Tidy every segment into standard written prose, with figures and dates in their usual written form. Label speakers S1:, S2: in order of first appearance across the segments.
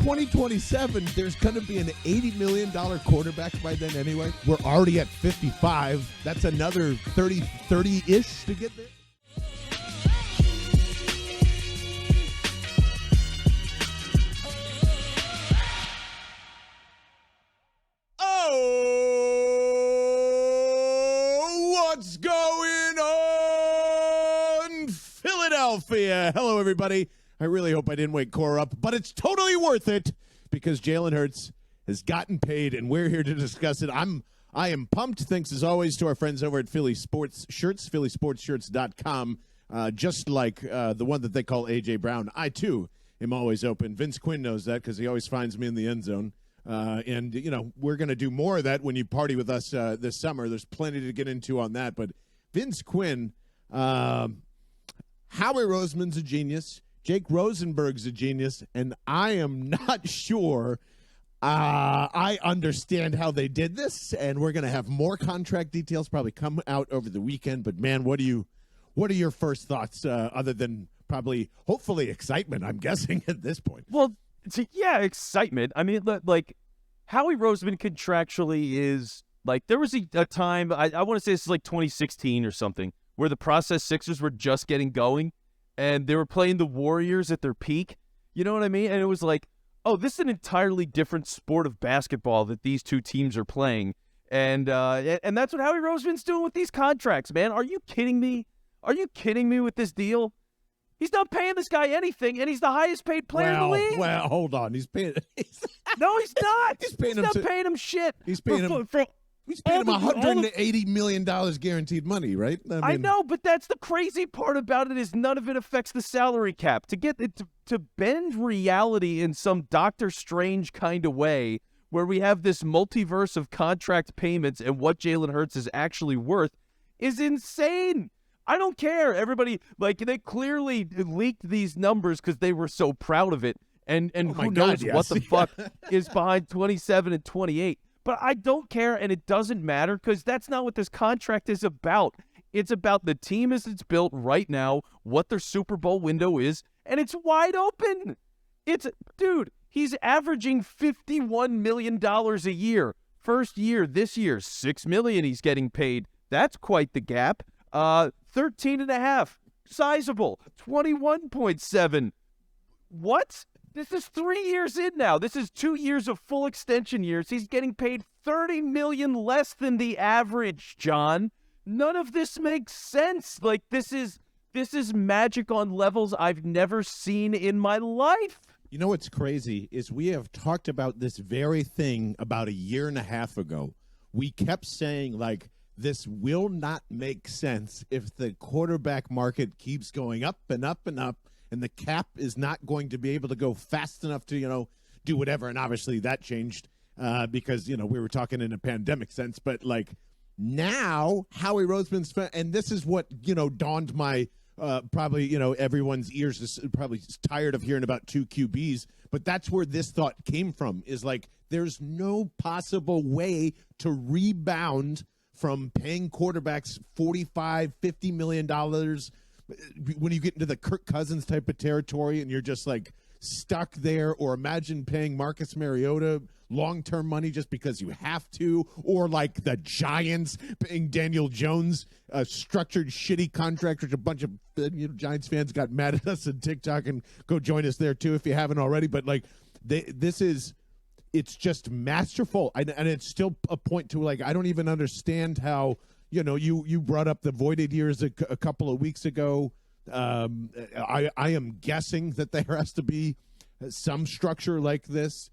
S1: 2027, there's going to be an $80 million quarterback by then anyway. We're already at 55. That's another 30-ish to get there. What's going on, Philadelphia? Hello, everybody. I really hope I didn't wake Cora up, but it's totally worth it because Jalen Hurts has gotten paid, and we're here to discuss it. I am pumped. Thanks, as always, to our friends over at Philly Sports Shirts, phillysportshirts.com. Just like the one that they call A.J. Brown, I, too, am always open. Vince Quinn knows that because he always finds me in the end zone. And, you know, we're going to do more of that when you party with us this summer. There's plenty to get into on that. But Vince Quinn, Howie Roseman's a genius. Jake Rosenberg's a genius. And I am not sure I understand how they did this. And we're going to have more contract details probably come out over the weekend. But, man, what are your first thoughts other than probably, hopefully, excitement, I'm guessing, at this point?
S2: Well, yeah, excitement. I mean, like, Howie Roseman contractually is, like, there was a time, I want to say this is like 2016 or something, where the process Sixers were just getting going, and they were playing the Warriors at their peak. You know what I mean? And it was like, oh, this is an entirely different sport of basketball that these two teams are playing. And that's what Howie Roseman's doing with these contracts, man. Are you kidding me? Are you kidding me with this deal? He's not paying this guy anything, and he's the highest paid player in the league.
S1: Well, hold on. He's paying.
S2: No, he's not.
S1: He's paying him.
S2: Not paying him shit.
S1: He's paying him. He's paying him $180 million guaranteed money, right?
S2: I know, but that's the crazy part about it is none of it affects the salary cap. To get it to bend reality in some Doctor Strange kind of way, where we have this multiverse of contract payments and what Jalen Hurts is actually worth, is insane. I don't care. Everybody, like, they clearly leaked these numbers because they were so proud of it. And who knows what the fuck is behind 27 and 28. But I don't care, and it doesn't matter because that's not what this contract is about. It's about the team as it's built right now, what their Super Bowl window is, and it's wide open. Dude, he's averaging $51 million a year. First year, this year, $6 million he's getting paid. That's quite the gap. 13.5, sizable, 21.7. What? This is 3 years in now. This is 2 years of full extension years. He's getting paid $30 million less than the average, John. None of this makes sense. Like, this is magic on levels I've never seen in my life.
S1: You know what's crazy is we have talked about this very thing about a year and a half ago. We kept saying, like, this will not make sense if the quarterback market keeps going up and up and up, and the cap is not going to be able to go fast enough to, you know, do whatever. And obviously that changed because, you know, we were talking in a pandemic sense. But, like, now Howie Roseman's – and this is what, you know, dawned my probably, you know, everyone's ears is probably tired of hearing about two QBs. But that's where this thought came from, is, like, there's no possible way to rebound – from paying quarterbacks $45-50 million when you get into the Kirk Cousins type of territory and you're just, like, stuck there. Or imagine paying Marcus Mariota long-term money just because you have to, or like the Giants paying Daniel Jones a structured shitty contract, which a bunch of Giants fans got mad at us on TikTok, and go join us there too if you haven't already. But, like, it's just masterful. And it's still a point to, like, I don't even understand how, you know, you brought up the voided years a couple of weeks ago. I am guessing that there has to be some structure like this.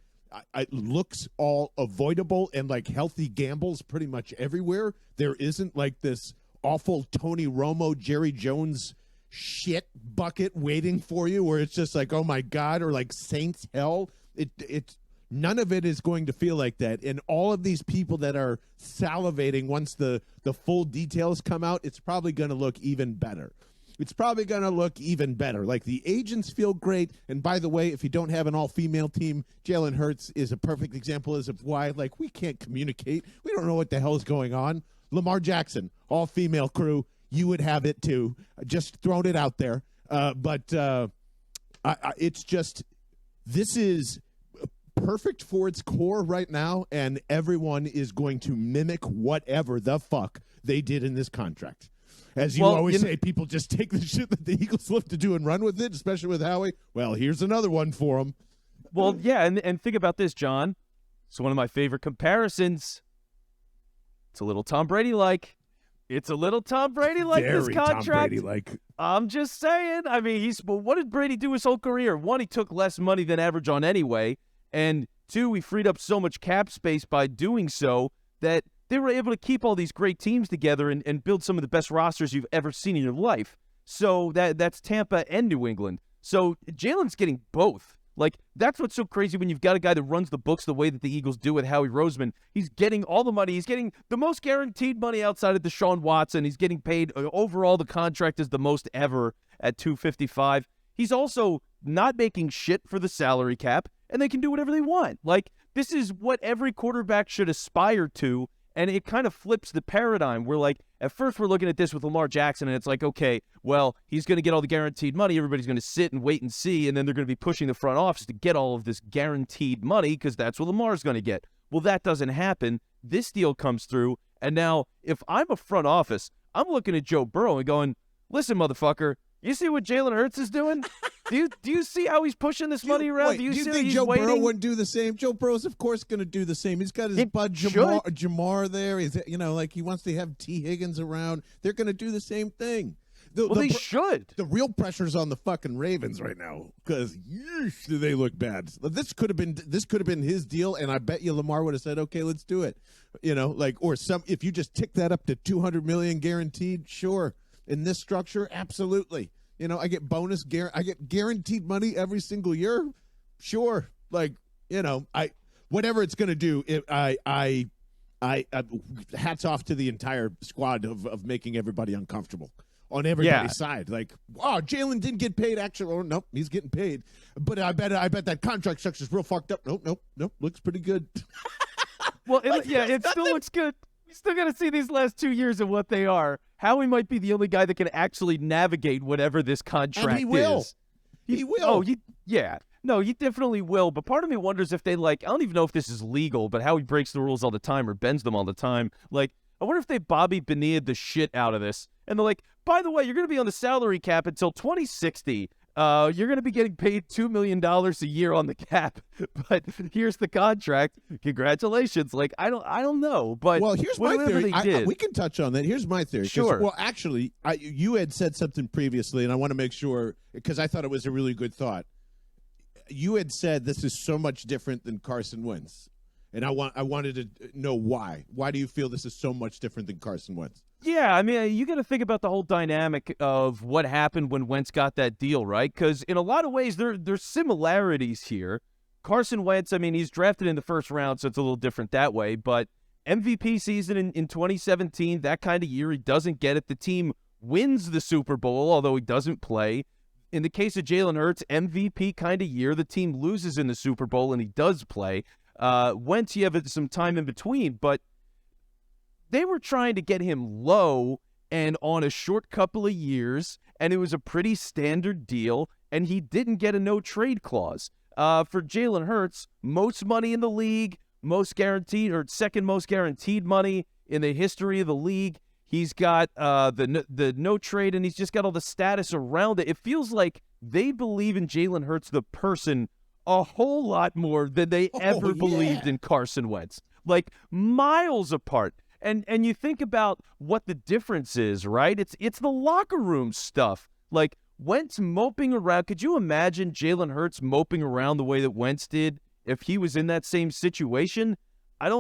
S1: It looks all avoidable and like healthy gambles pretty much everywhere. There isn't like this awful Tony Romo, Jerry Jones shit bucket waiting for you where it's just like, oh my God, or like Saints hell. It's none of it is going to feel like that. And all of these people that are salivating once the full details come out, it's probably going to look even better. It's probably going to look even better. Like, the agents feel great. And by the way, if you don't have an all-female team, Jalen Hurts is a perfect example as of why, like, we can't communicate. We don't know what the hell is going on. Lamar Jackson, all-female crew, you would have it too. Just throwing it out there. But it's just, this is perfect for its core right now, and everyone is going to mimic whatever the fuck they did in this contract. As you always say, people just take the shit that the Eagles love to do and run with it, especially with Howie. Well, here's another one for them.
S2: Well, yeah, and think about this, John. It's one of my favorite comparisons. It's a little Tom Brady-like. It's a little Tom Brady-like, this contract.
S1: Tom Brady-like.
S2: I'm just saying. I mean, what did Brady do his whole career? One, he took less money than average on anyway. And two, he freed up so much cap space by doing so that they were able to keep all these great teams together and build some of the best rosters you've ever seen in your life. So that's Tampa and New England. So Jalen's getting both. Like, that's what's so crazy when you've got a guy that runs the books the way that the Eagles do with Howie Roseman. He's getting all the money. He's getting the most guaranteed money outside of Deshaun Watson. He's getting paid. Overall, the contract is the most ever at $255. He's also not making shit for the salary cap, and they can do whatever they want. Like, this is what every quarterback should aspire to, and it kind of flips the paradigm. We're like, at first we're looking at this with Lamar Jackson, and it's like, okay, well, he's going to get all the guaranteed money. Everybody's going to sit and wait and see, and then they're going to be pushing the front office to get all of this guaranteed money because that's what Lamar's going to get. Well, that doesn't happen. This deal comes through, and now if I'm a front office, I'm looking at Joe Burrow and going, listen, motherfucker, you see what Jalen Hurts is doing? Do you see how he's pushing this money around?
S1: Do you think Joe Burrow wouldn't do the same? Joe Burrow's, of course, going to do the same. He's got his bud Jamar there. He's, like he wants to have T. Higgins around. They're going to do the same thing.
S2: They should.
S1: The real pressure's on the fucking Ravens right now because do they look bad? This could have been his deal, and I bet you Lamar would have said, "Okay, let's do it." If you just tick that up to $200 million guaranteed, sure. In this structure, absolutely. I get I get guaranteed money every single year. Sure. Whatever it's going to do, hats off to the entire squad of making everybody uncomfortable on everybody's side. Like, oh, Jalen didn't get paid actually. Oh, nope, he's getting paid. But I bet that contract structure's real fucked up. Nope, looks pretty good.
S2: Well, it still looks good. We still got to see these last 2 years of what they are. Howie might be the only guy that can actually navigate whatever this contract
S1: and he will.
S2: is.
S1: He will.
S2: Oh, yeah. No, he definitely will. But part of me wonders if they, I don't even know if this is legal, but Howie breaks the rules all the time or bends them all the time. I wonder if they Bobby Bonilla the shit out of this. And they're like, by the way, you're going to be on the salary cap until 2060. You're going to be getting paid $2 million a year on the cap, but here's the contract. Congratulations. I don't know, but
S1: here's my theory. We can touch on that. Here's my theory.
S2: Sure.
S1: Well, actually, you had said something previously, and I want to make sure because I thought it was a really good thought. You had said this is so much different than Carson Wentz, and I wanted to know why. Why do you feel this is so much different than Carson Wentz?
S2: Yeah, I mean, you got to think about the whole dynamic of what happened when Wentz got that deal, right? Because in a lot of ways, there's similarities here. Carson Wentz, I mean, he's drafted in the first round, so it's a little different that way. But MVP season in 2017, that kind of year, he doesn't get it. The team wins the Super Bowl, although he doesn't play. In the case of Jalen Hurts, MVP kind of year, the team loses in the Super Bowl, and he does play. Wentz, you have some time in between, but they were trying to get him low and on a short couple of years, and it was a pretty standard deal, and he didn't get a no-trade clause. For Jalen Hurts, most money in the league, most guaranteed or second most guaranteed money in the history of the league. He's got the no-trade, and he's just got all the status around it. It feels like they believe in Jalen Hurts, the person, a whole lot more than they ever believed in Carson Wentz. Miles apart. And you think about what the difference is, right? It's the locker room stuff. Wentz moping around. Could you imagine Jalen Hurts moping around the way that Wentz did if he was in that same situation?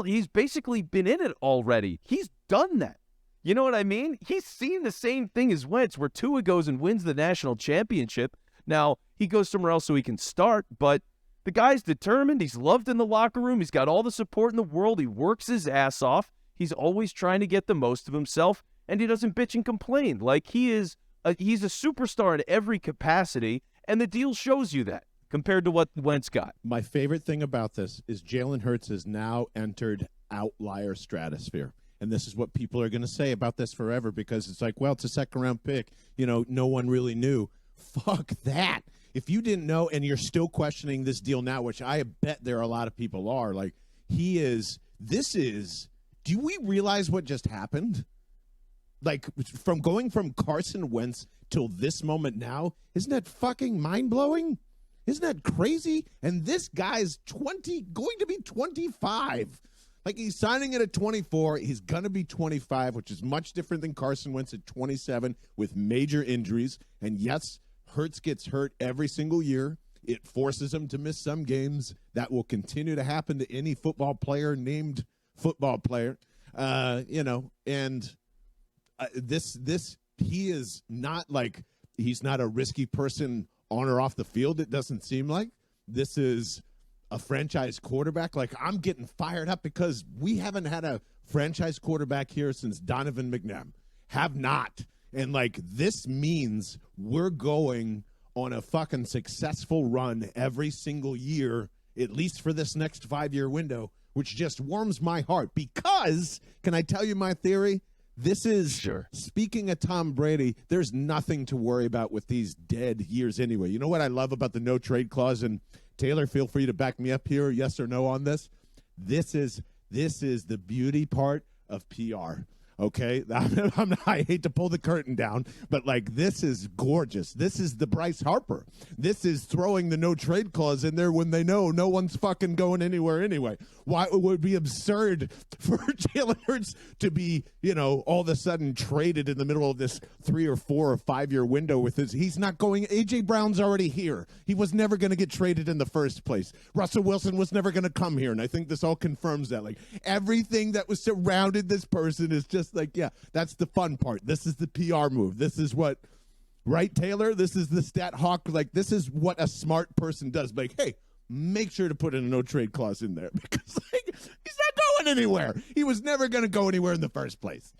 S2: He's basically been in it already. He's done that. You know what I mean? He's seen the same thing as Wentz, where Tua goes and wins the national championship. Now, he goes somewhere else so he can start, but the guy's determined. He's loved in the locker room. He's got all the support in the world. He works his ass off. He's always trying to get the most of himself, and he doesn't bitch and complain. He's a superstar in every capacity, and the deal shows you that compared to what Wentz got.
S1: My favorite thing about this is Jalen Hurts has now entered outlier stratosphere. And this is what people are going to say about this forever because it's it's a second-round pick. No one really knew. Fuck that. if you didn't know and you're still questioning this deal now, which I bet there are a lot of people are, like, do we realize what just happened? Like, from going from Carson Wentz till this moment now, isn't that fucking mind-blowing? Isn't that crazy? And this guy's going to be 25. Like, he's signing it at 24. He's going to be 25, which is much different than Carson Wentz at 27 with major injuries. And yes, Hurts gets hurt every single year. It forces him to miss some games. That will continue to happen to any football player named football player. He is not like, he's not a risky person on or off the field, it doesn't seem like. This is a franchise quarterback. Like, I'm getting fired up because we haven't had a franchise quarterback here since Donovan McNabb. Have not. And, like, this means we're going on a fucking successful run every single year, at least for this next 5-year window, which just warms my heart because, can I tell you my theory? This is,
S2: sure.
S1: Speaking of Tom Brady, there's nothing to worry about with these dead years anyway. You know what I love about the no trade clause? And Taylor, feel free to back me up here, yes or no on this. This is the beauty part of PR. Okay, I hate to pull the curtain down, but like, this is gorgeous. This is the Bryce Harper. This is throwing the no trade clause in there when they know no one's fucking going anywhere anyway. Why it would be absurd for Jalen Hurts to be, all of a sudden traded in the middle of this 3 or 4 or 5 year window with his. He's not going. AJ Brown's already here. He was never going to get traded in the first place. Russell Wilson was never going to come here, and I think this all confirms that. Like, everything that was surrounded this person is just like, yeah, that's the fun part. This is the PR move. This is what, right, Taylor? This is the stat hawk. Like, this is what a smart person does. Like, hey, make sure to put in a no trade clause in there because, like, he's not going anywhere. He was never going to go anywhere in the first place.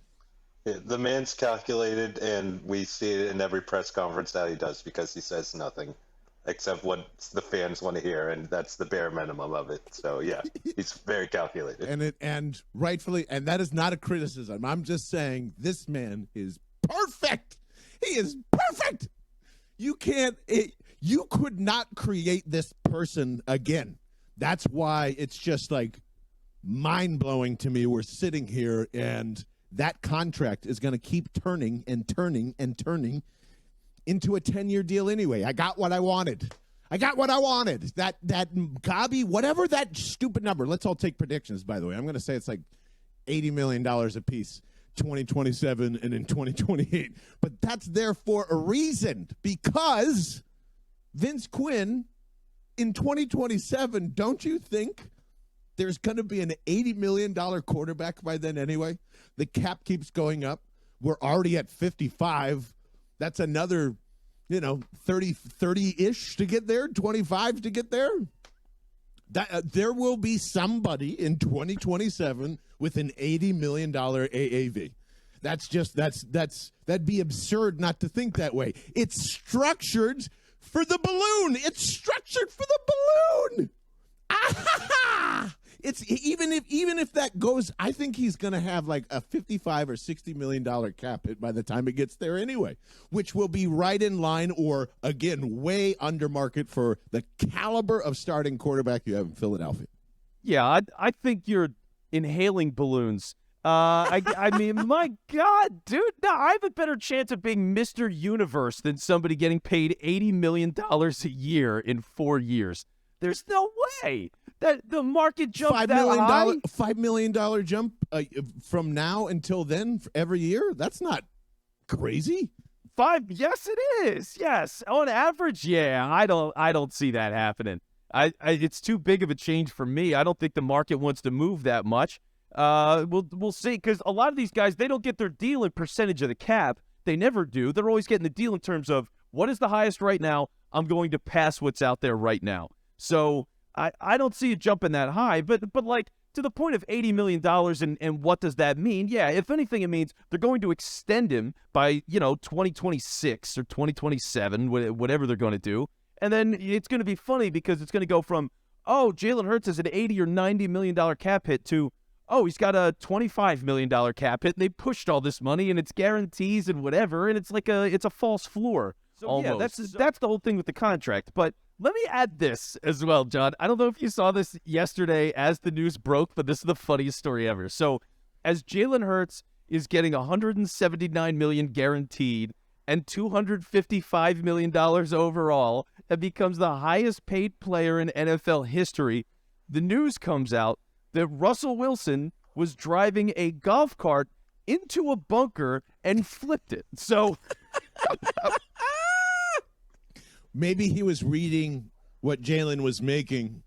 S3: Yeah, the man's calculated, and we see it in every press conference that he does because he says nothing except what the fans want to hear, and that's the bare minimum of it. So yeah, he's very calculated.
S1: And rightfully, and that is not a criticism. I'm just saying this man is perfect. He is perfect. You could not create this person again. That's why it's just like mind-blowing to me. We're sitting here and that contract is going to keep turning and turning and turning into a 10-year deal anyway. I got what I wanted. That Gabi, whatever that stupid number. Let's all take predictions, by the way. I'm going to say it's like $80 million a piece, 2027 and in 2028. But that's there for a reason, because Vince Quinn in 2027, don't you think there's going to be an $80 million quarterback by then anyway? The cap keeps going up. We're already at 55. That's another, 30-ish to get there, 25 to get there. There will be somebody in 2027 with an $80 million AAV. That'd be absurd not to think that way. It's structured for the balloon. It's even if that goes, I think he's going to have like a $55 or $60 million cap hit by the time it gets there anyway, which will be right in line or, again, way under market for the caliber of starting quarterback you have in Philadelphia.
S2: Yeah, I think you're inhaling balloons. I mean, my God, dude, no, I have a better chance of being Mr. Universe than somebody getting paid $80 million a year in 4 years. There's no way that the market jumped high.
S1: $5 million jump from now until then every year? That's not crazy.
S2: Yes, it is. Yes, on average, yeah. I don't see that happening. It's too big of a change for me. I don't think the market wants to move that much. We'll see, because a lot of these guys, they don't get their deal in percentage of the cap. They never do. They're always getting the deal in terms of what is the highest right now. I'm going to pass what's out there right now. So I don't see it jumping that high, but like to the point of $80 million and what does that mean? Yeah, if anything, it means they're going to extend him by, 2026 or 2027, whatever they're going to do. And then it's going to be funny because it's going to go from, oh, Jalen Hurts has an $80 or $90 million cap hit to, oh, he's got a $25 million cap hit, and they pushed all this money, and it's guarantees and whatever, and it's like it's a false floor. So yeah,
S1: Almost.
S2: that's the whole thing with the contract. But let me add this as well, John. I don't know if you saw this yesterday as the news broke, but this is the funniest story ever. So as Jalen Hurts is getting $179 million guaranteed and $255 million overall, and becomes the highest paid player in NFL history, the news comes out that Russell Wilson was driving a golf cart into a bunker and flipped it. So
S1: maybe he was reading what Jalen was making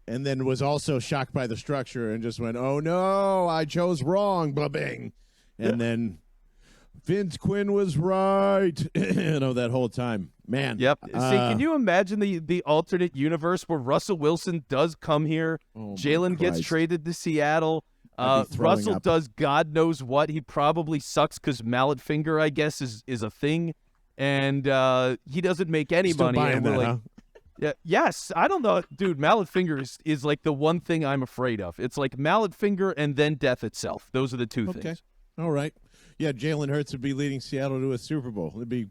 S1: and then was also shocked by the structure and just went, oh, no, I chose wrong, blah-bing. And then Vince Quinn was right, that whole time. Man.
S2: Yep. See, can you imagine the alternate universe where Russell Wilson does come here, Jalen gets traded to Seattle, Russell does God knows what. He probably sucks because mallet finger, I guess, is a thing, and he doesn't make any
S1: Still
S2: money.
S1: buying
S2: And we're
S1: that,
S2: like,
S1: huh?
S2: yeah, yes, I don't know, dude. Mallet finger is like the one thing I'm afraid of. It's like mallet finger and then death itself. Those are the two things.
S1: All right. Yeah, Jalen Hurts would be leading Seattle to a Super Bowl. I'd be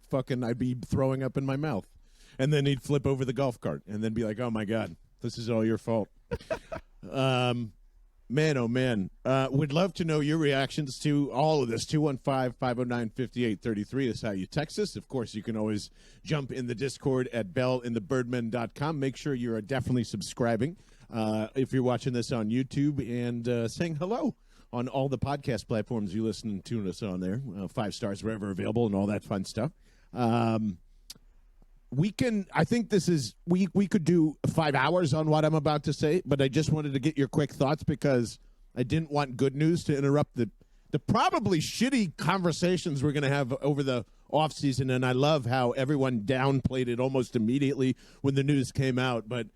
S1: throwing up in my mouth. And then he'd flip over the golf cart and then be like, oh, my God, this is all your fault. Man, oh, man. Would love to know your reactions to all of this. 215-509-5833 is how you text us. Of course, you can always jump in the Discord at bellinthebirdmen.com. Make sure you're definitely subscribing if you're watching this on YouTube and saying hello on all the podcast platforms you listen to us on there. 5 stars wherever available and all that fun stuff. I think this is, we could do 5 hours on what I'm about to say, but I just wanted to get your quick thoughts because I didn't want good news to interrupt the probably shitty conversations we're going to have over the offseason. And I love how everyone downplayed it almost immediately when the news came out. But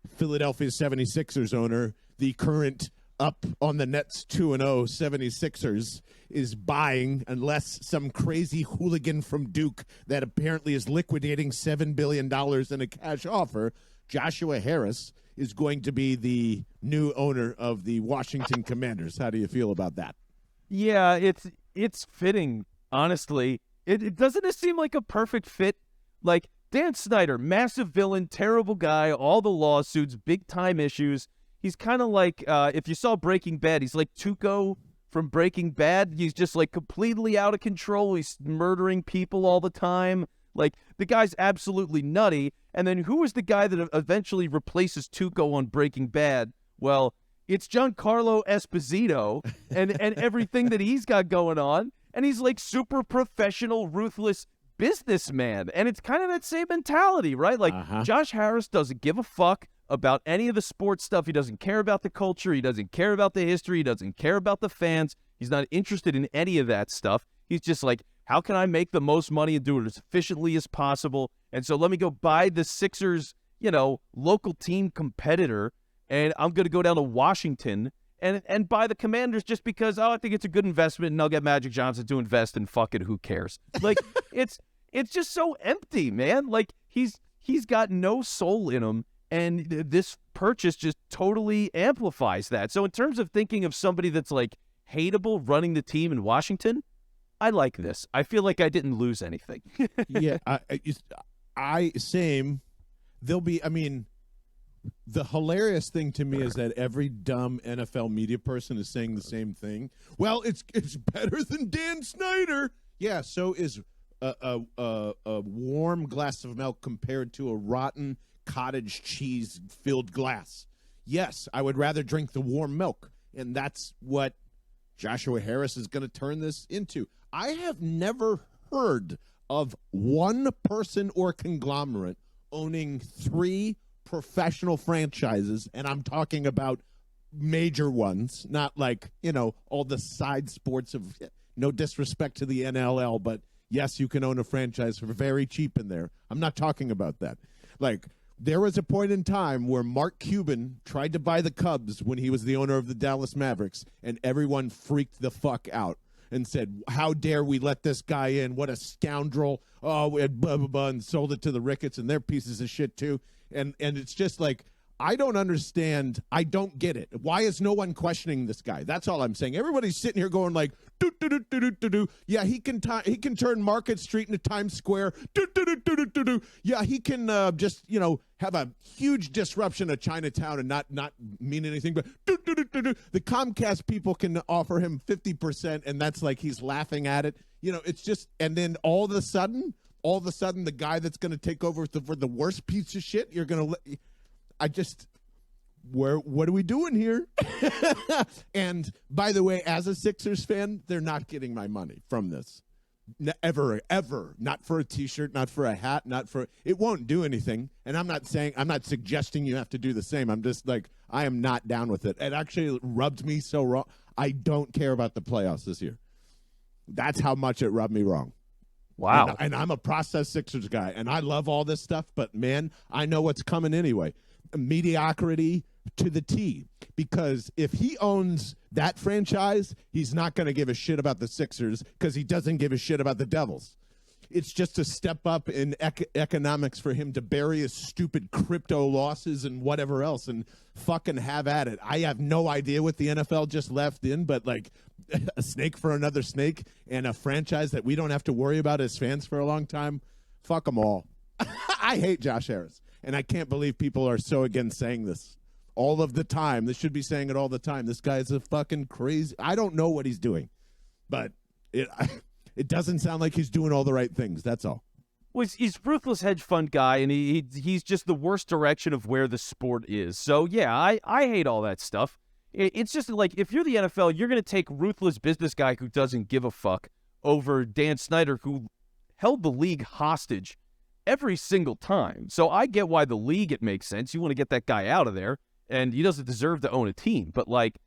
S1: Philadelphia 76ers owner, the current up on the Nets 2-0 76ers, is buying, unless some crazy hooligan from Duke that apparently is liquidating $7 billion in a cash offer, Joshua Harris is going to be the new owner of the Washington Commanders. How do you feel about that?
S2: Yeah, it's fitting, honestly. It doesn't it seem like a perfect fit? Like, Dan Snyder, massive villain, terrible guy, all the lawsuits, big-time issues. He's kind of like, if you saw Breaking Bad, he's like Tuco from Breaking Bad. He's just like completely out of control. He's murdering people all the time. Like, the guy's absolutely nutty. And then who is the guy that eventually replaces Tuco on Breaking Bad? Well, it's Giancarlo Esposito and everything that he's got going on. And he's like super professional, ruthless businessman. And it's kind of that same mentality, right? Like, Josh Harris doesn't give a fuck about any of the sports stuff. He doesn't care about the culture. He doesn't care about the history. He doesn't care about the fans. He's not interested in any of that stuff. He's just like, how can I make the most money and do it as efficiently as possible? And so let me go buy the Sixers, local team competitor, and I'm going to go down to Washington and buy the Commanders just because, I think it's a good investment and I'll get Magic Johnson to invest and fuck it, who cares? Like, it's just so empty, man. Like, he's got no soul in him. And this purchase just totally amplifies that. So in terms of thinking of somebody that's like hateable running the team in Washington, I like this. I feel like I didn't lose anything.
S1: Yeah, same. The hilarious thing to me is that every dumb NFL media person is saying the same thing. Well, it's better than Dan Snyder. Yeah, so is a warm glass of milk compared to a rotten cottage cheese filled glass. Yes, I would rather drink the warm milk, and that's what Joshua Harris is going to turn this into. I have never heard of one person or conglomerate owning 3 professional franchises, and I'm talking about major ones, not like, all the side sports of, no disrespect to the NLL, but yes, you can own a franchise for very cheap in there. I'm not talking about that. Like, there was a point in time where Mark Cuban tried to buy the Cubs when he was the owner of the Dallas Mavericks, and everyone freaked the fuck out and said, how dare we let this guy in? What a scoundrel. Oh, and blah, blah, blah, and sold it to the Ricketts, and they're pieces of shit too. And it's just like, I don't understand. I don't get it. Why is no one questioning this guy? That's all I'm saying. Everybody's sitting here going like, do do do do do do do. Yeah, he can turn Market Street into Times Square. Do do do do do do do. Yeah, he can just have a huge disruption of Chinatown and not mean anything. But do do do do do. The Comcast people can offer him 50%, and that's like he's laughing at it. It's just, and then all of a sudden, the guy that's going to take over for the worst piece of shit, you're going to. What are we doing here? And by the way, as a Sixers fan, they're not getting my money from this. Ever. Not for a T-shirt, not for a hat, it won't do anything. And I'm not suggesting you have to do the same. I'm just like, I am not down with it. It actually rubbed me so wrong. I don't care about the playoffs this year. That's how much it rubbed me wrong.
S2: Wow.
S1: And I'm a process Sixers guy, and I love all this stuff, but man, I know what's coming anyway. Mediocrity to the T, because if he owns that franchise, he's not going to give a shit about the Sixers because he doesn't give a shit about the Devils. It's just a step up in economics for him to bury his stupid crypto losses and whatever else and fucking have at it. I have no idea what the NFL just left in, but like a snake for another snake and a franchise that we don't have to worry about as fans for a long time, fuck them all. I hate Josh Harris. And I can't believe people are so against saying this all of the time. They should be saying it all the time. This guy's a fucking crazy. I don't know what he's doing, but it doesn't sound like he's doing all the right things. That's all.
S2: Well, he's a ruthless hedge fund guy, and he's just the worst direction of where the sport is. So, yeah, I hate all that stuff. It's just like if you're the NFL, you're going to take ruthless business guy who doesn't give a fuck over Dan Snyder, who held the league hostage every single time. So I get why the league, it makes sense. You want to get that guy out of there, and he doesn't deserve to own a team. But like,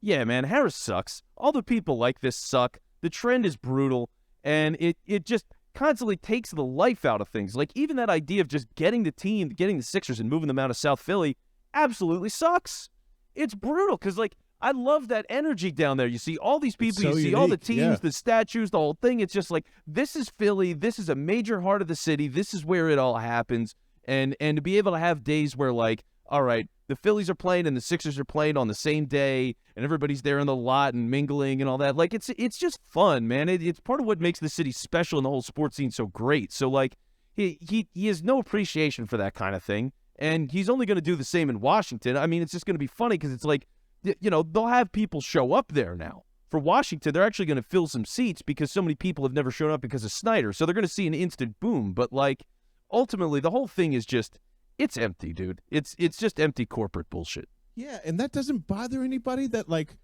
S2: yeah, man, Harris sucks. All the people like this suck. The trend is brutal, and it just constantly takes the life out of things. Like even that idea of just getting the Sixers and moving them out of South Philly absolutely sucks. It's brutal because like I love that energy down there. You see all these people, you see all the teams, the statues, the whole thing. It's just like, this is Philly. This is a major heart of the city. This is where it all happens. And to be able to have days where like, all right, the Phillies are playing and the Sixers are playing on the same day and everybody's there in the lot and mingling and all that. Like, it's just fun, man. It's part of what makes the city special and the whole sports scene so great. So like, he has no appreciation for that kind of thing. And he's only going to do the same in Washington. I mean, it's just going to be funny because it's like, they'll have people show up there now. For Washington, they're actually going to fill some seats because so many people have never shown up because of Snyder. So they're going to see an instant boom. But, like, ultimately, the whole thing is just, it's empty, dude. It's just empty corporate bullshit.
S1: Yeah, and that doesn't bother anybody that, like,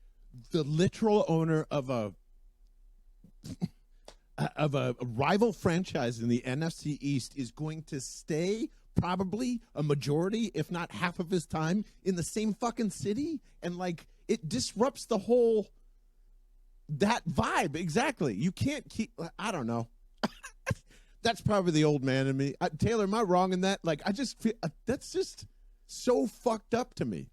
S1: the literal owner of a rival franchise in the NFC East is going to stay probably a majority, if not half of his time in the same fucking city. And like, it disrupts the whole, that vibe. Exactly. You can't keep, I don't know. That's probably the old man in me. Taylor, am I wrong in that? Like, I just feel, that's just so fucked up to me.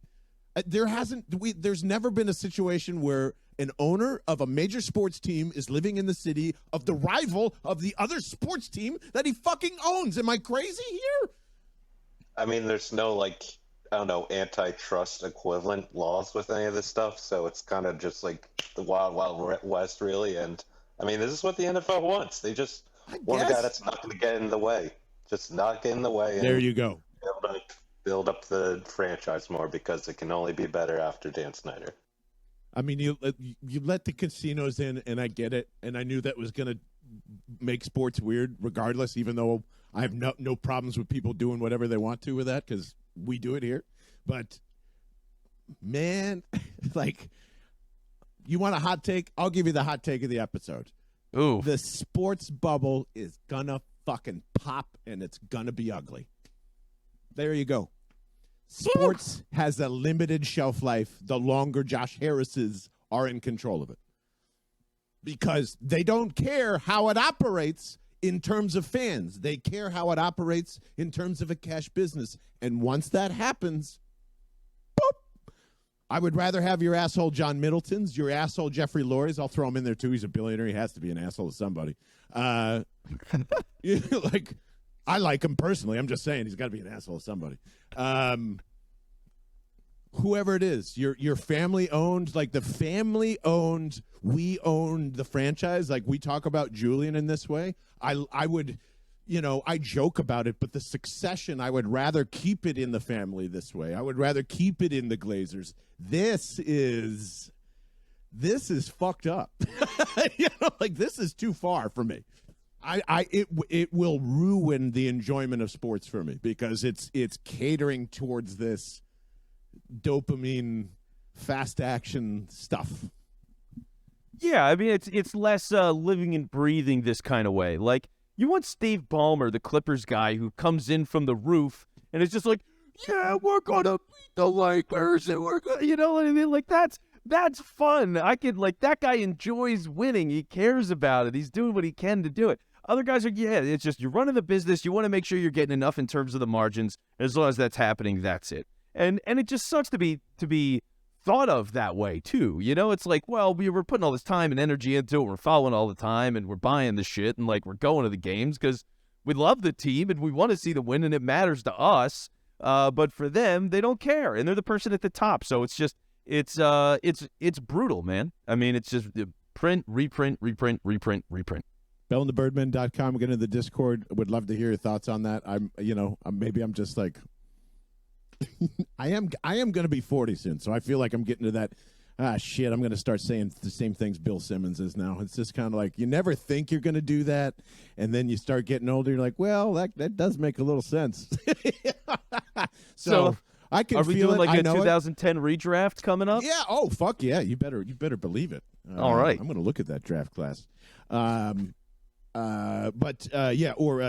S1: There's never been a situation where an owner of a major sports team is living in the city of the rival of the other sports team that he fucking owns. Am I crazy here?
S3: I mean, there's no, like, I don't know, antitrust equivalent laws with any of this stuff, so it's kind of just like the wild, wild west, really. And, I mean, this is what the NFL wants. They just want a guy that's not going to get in the way. Just not get in the way.
S1: There you go.
S3: Build up the franchise more because it can only be better after Dan Snyder.
S1: I mean, you let the casinos in, and I get it, and I knew that was going to make sports weird regardless, even though I have no problems with people doing whatever they want to with that because we do it here. But, man, like, you want a hot take? I'll give you the hot take of the episode.
S2: Ooh.
S1: The sports bubble is going to fucking pop, and it's going to be ugly. There you go. Sports has a limited shelf life the longer Josh Harris's are in control of it. Because they don't care how it operates in terms of fans. They care how it operates in terms of a cash business. And once that happens, boop, I would rather have your asshole John Middleton's, your asshole Jeffrey Lurie's. I'll throw him in there too. He's a billionaire. He has to be an asshole to somebody. Like, I like him personally. I'm just saying he's got to be an asshole to somebody. whoever it is, your family owned, like the family owned, we owned the franchise. Like we talk about Julian in this way. I would, I joke about it, but the succession, I would rather keep it in the family this way. I would rather keep it in the Glazers. This is fucked up. Like this is too far for me. It will ruin the enjoyment of sports for me because it's catering towards this dopamine, fast action stuff.
S2: Yeah, I mean it's less living and breathing this kind of way. Like you want Steve Ballmer, the Clippers guy, who comes in from the roof and is just like, yeah, we're gonna beat the Lakers, and we're gonna, you know what I mean? Like that's fun. I could that guy enjoys winning. He cares about it. He's doing what he can to do it. Other guys are, it's just you're running the business. You want to make sure you're getting enough in terms of the margins. As long as that's happening, that's it. And it just sucks to be thought of that way too. It's like, well, we're putting all this time and energy into it. We're following all the time, and we're buying the shit, and like we're going to the games because we love the team and we want to see the win, and it matters to us. But for them, they don't care, and they're the person at the top. So it's just it's brutal, man. I mean, it's just print, reprint.
S1: BellandTheBirdmen.com. Get into the Discord. Would love to hear your thoughts on that. Maybe I'm just like, I am going to be 40 soon, so I feel like I'm getting to that. Shit, I'm going to start saying the same things Bill Simmons is now. It's just kind of like you never think you're going to do that, and then you start getting older. You're like, well, that does make a little sense. so I can.
S2: Are we
S1: feel
S2: doing
S1: it.
S2: like
S1: I
S2: a
S1: know
S2: 2010 redraft coming up?
S1: Yeah. Oh, fuck yeah. You better believe it.
S2: All right.
S1: I'm going to look at that draft class.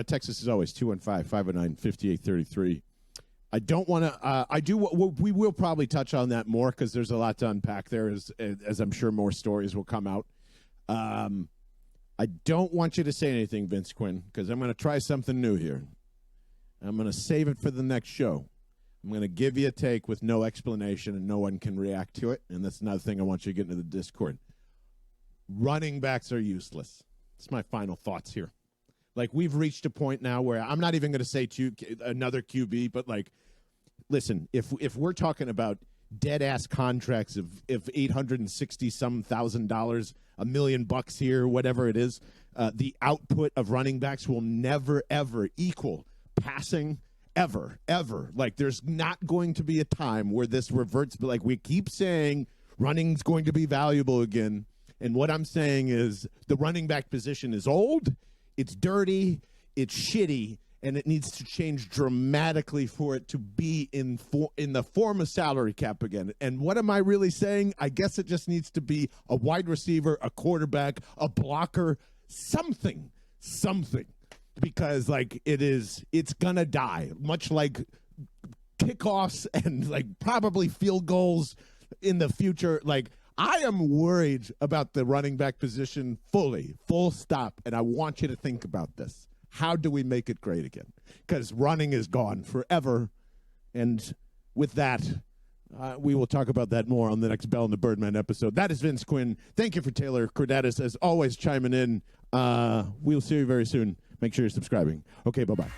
S1: Texas is always 215-509-5833. I don't want to. We will probably touch on that more because there's a lot to unpack there, as I'm sure more stories will come out. I don't want you to say anything, Vince Quinn, because I'm going to try something new here. I'm going to save it for the next show. I'm going to give you a take with no explanation, and no one can react to it. And that's another thing I want you to get into the Discord. Running backs are useless. It's my final thoughts here. Like, we've reached a point now where I'm not even going to say another QB, but, like, listen, if we're talking about dead-ass contracts of $860-some-thousand, $1 million here, whatever it is, the output of running backs will never, ever equal passing ever. Like, there's not going to be a time where this reverts, but, like, we keep saying running's going to be valuable again. And what I'm saying is the running back position is old, it's dirty, it's shitty, and it needs to change dramatically for it to be in the form of salary cap again. And what am I really saying? I guess it just needs to be a wide receiver, a quarterback, a blocker, something. Because, like, it's going to die, much like kickoffs and, like, probably field goals in the future. Like, I am worried about the running back position full stop, and I want you to think about this. How do we make it great again? Because running is gone forever, and with that, we will talk about that more on the next Bell and the Birdman episode. That is Vince Quinn. Thank you for Taylor Cordatis, as always, chiming in. We'll see you very soon. Make sure you're subscribing. Okay, bye-bye.